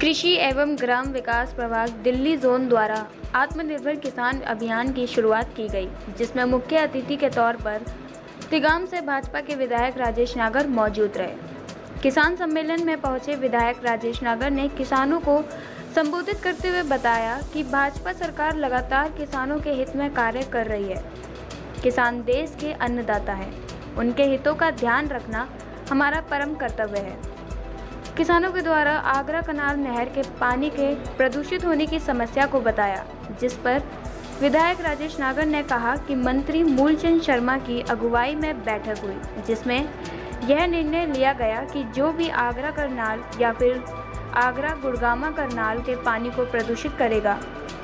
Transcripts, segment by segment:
कृषि एवं ग्राम विकास प्रभाग दिल्ली जोन द्वारा आत्मनिर्भर किसान अभियान की शुरुआत की गई, जिसमें मुख्य अतिथि के तौर पर तिगाम से भाजपा के विधायक राजेश नागर मौजूद रहे। किसान सम्मेलन में पहुंचे विधायक राजेश नागर ने किसानों को संबोधित करते हुए बताया कि भाजपा सरकार लगातार किसानों के हित में कार्य कर रही है। किसान देश के अन्नदाता हैं, उनके हितों का ध्यान रखना हमारा परम कर्तव्य है। किसानों के द्वारा आगरा कनाल नहर के पानी के प्रदूषित होने की समस्या को बताया, जिस पर विधायक राजेश नागर ने कहा कि मंत्री मूलचंद शर्मा की अगुवाई में बैठक हुई, जिसमें यह निर्णय लिया गया कि जो भी आगरा करनाल या फिर आगरा गुड़गामा करनाल के पानी को प्रदूषित करेगा,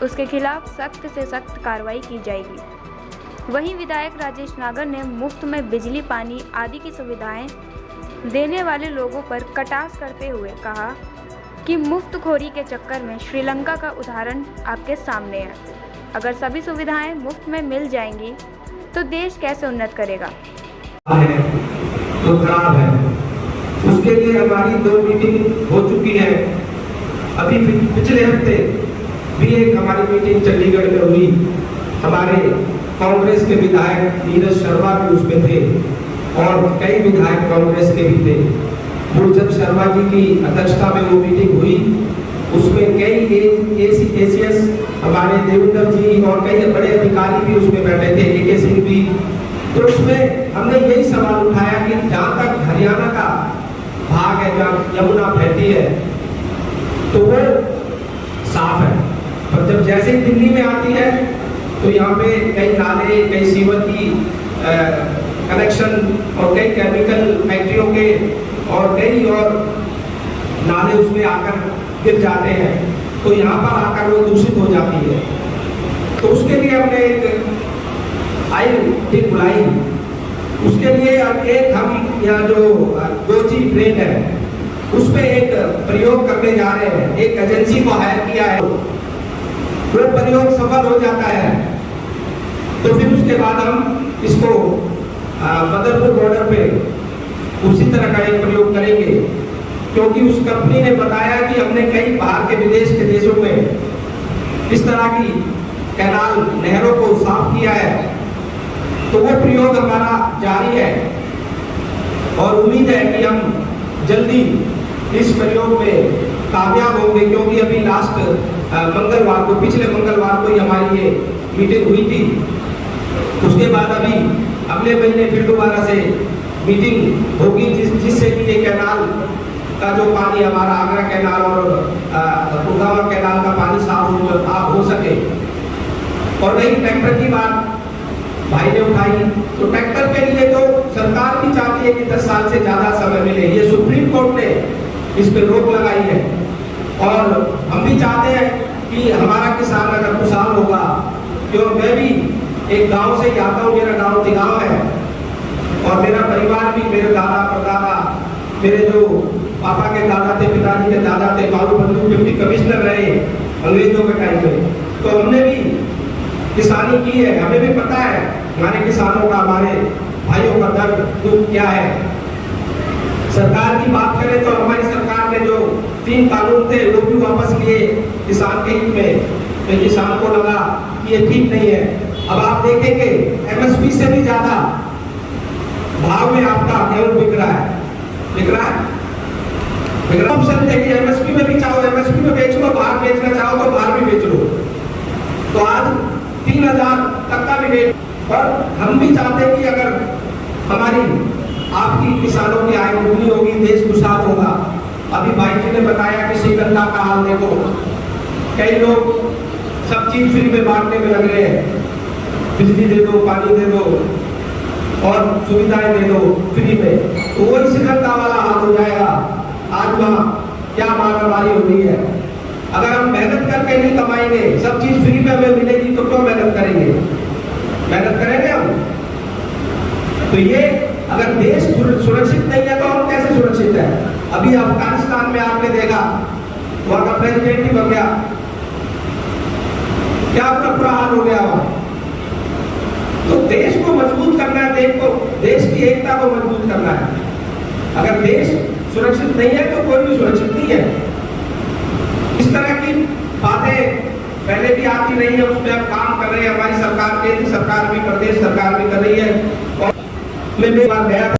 उसके खिलाफ सख्त से सख्त कार्रवाई की जाएगी। वहीं विधायक राजेश नागर ने मुफ्त में बिजली, पानी आदि की सुविधाएं देने वाले लोगों पर कटाक्ष करते हुए कहा कि मुफ्तखोरी के चक्कर में श्रीलंका का उदाहरण आपके सामने है। अगर सभी सुविधाएं मुफ्त में मिल जाएंगी तो देश कैसे उन्नत करेगा। तो खराब है, उसके लिए हमारी 2 मीटिंग हो चुकी है। अभी पिछले हफ्ते भी एक हमारी मीटिंग चंडीगढ़ में हुई। हमारे कांग्रेस के विधायक नीरज शर्मा भी उसमें थे और कई विधायक कांग्रेस के भी थे। मूलचंद शर्मा जी की अध्यक्षता में वो मीटिंग हुई। उसमें कई एसीएस हमारे देवेंद्र जी और कई बड़े अधिकारी भी उसमें बैठे थे, AK सिंह भी। तो उसमें हमने यही सवाल उठाया कि जहाँ तक हरियाणा का भाग है, जहाँ यमुना बहती है, तो वो साफ है, पर जब जैसे ही दिल्ली में आती है तो यहाँ पे कई नाले, कई सीवर की कनेक्शन और कई केमिकल फैक्ट्रियों के और कई और नाले उसमें आकर गिर जाते हैं, तो यहाँ पर आकर वो दूषित हो जाती है। तो उसके लिए हमने एक टीम बुलाई। उसके लिए अब एक हम यहाँ जो गोची ट्रेन है उस पर एक प्रयोग करने जा रहे हैं। एक एजेंसी को हायर किया है, वो प्रयोग सफल हो जाता है तो फिर उसके बाद हम इसको बदरपुर बॉर्डर पे उसी तरह का एक प्रयोग करेंगे, क्योंकि उस कंपनी ने बताया कि हमने कई बाहर के विदेश के देशों में इस तरह की कैनाल नहरों को साफ किया है। तो वो प्रयोग हमारा जारी है और उम्मीद है कि हम जल्दी इस प्रयोग में कामयाब होंगे, क्योंकि अभी लास्ट मंगलवार को, पिछले मंगलवार को ही हमारी ये मीटिंग हुई थी। उसके बाद अभी अगले महीने फिर दोबारा से मीटिंग होगी, जिससे कि ये कैनाल का जो पानी हमारा आगरा कैनाल और गुड़गामा कैनाल का पानी साफ हो सके। और रही ट्रैक्टर की बात भाई ने उठाई, तो ट्रैक्टर के लिए तो सरकार भी चाहती है कि 10 साल से ज्यादा समय मिले। ये सुप्रीम कोर्ट ने इस पे रोक लगाई है और हम भी चाहते हैं कि हमारा किसान अगर खुशहाल होगा, क्यों मैं भी एक गांव से आता हूँ, मेरा गांव तिगांव है और मेरा परिवार भी, मेरे दादा परदादा, मेरे जो पापा के दादा थे, पिताजी के दादा थे, बाबू बंधु डिप्टी कमिश्नर रहे अंग्रेजों के टाइम में, तो हमने भी किसानी की है, हमें भी पता है हमारे किसानों का, हमारे भाइयों का दर्द दुख क्या है। सरकार की बात करें तो हमारी सरकार ने जो 3 कानून थे वो भी वापस लिए किसान के हित में, तो किसान को लगा कि ये ठीक नहीं है। अब आप देखेंगे MSP से भी ज्यादा भाव में आपका गेहूं बिक रहा है। ऑप्शन थे कि MSP में भी चाहो MSP में बेच लो, बाहर बेचना चाहो तो बाहर भी बेच लो। तो आज 3000 तक का भी रेट। और हम भी चाहते हैं कि अगर हमारी आपकी किसानों की आय दुगनी होगी, देश खुशहाल होगा। अभी भाई जी ने बताया कि श्रीलंका का हाल देखो, कई लोग सब चीज फ्री में बांटने में लग रहे हैं, बिजली दे दो, पानी दे दो और सुविधाएं दे दो फ्री में, तो वही श्रीलंका वाला हाल हो जाएगा। आज वहाँ क्या मारामारी हो रही है। अगर हम मेहनत करके नहीं कमाएंगे, सब चीज फ्री में हमें मिलेगी, तो क्यों मेहनत करेंगे? मेहनत करेंगे हम। तो ये अगर देश सुरक्षित नहीं है तो हम कैसे सुरक्षित है? अभी अफगानिस्तान में आपने देखा, वहां का प्रेसिडेंट ही बन गया, क्या पूरा हाल हो गया वहां। तो देश को मजबूत करना है, देश की एकता को मजबूत करना है। अगर देश सुरक्षित नहीं है तो कोई भी सुरक्षित नहीं है। रही है, उसमें हम काम कर रहे हैं। हमारी सरकार, केंद्र सरकार भी, प्रदेश सरकार भी कर रही है। और मैं बार गया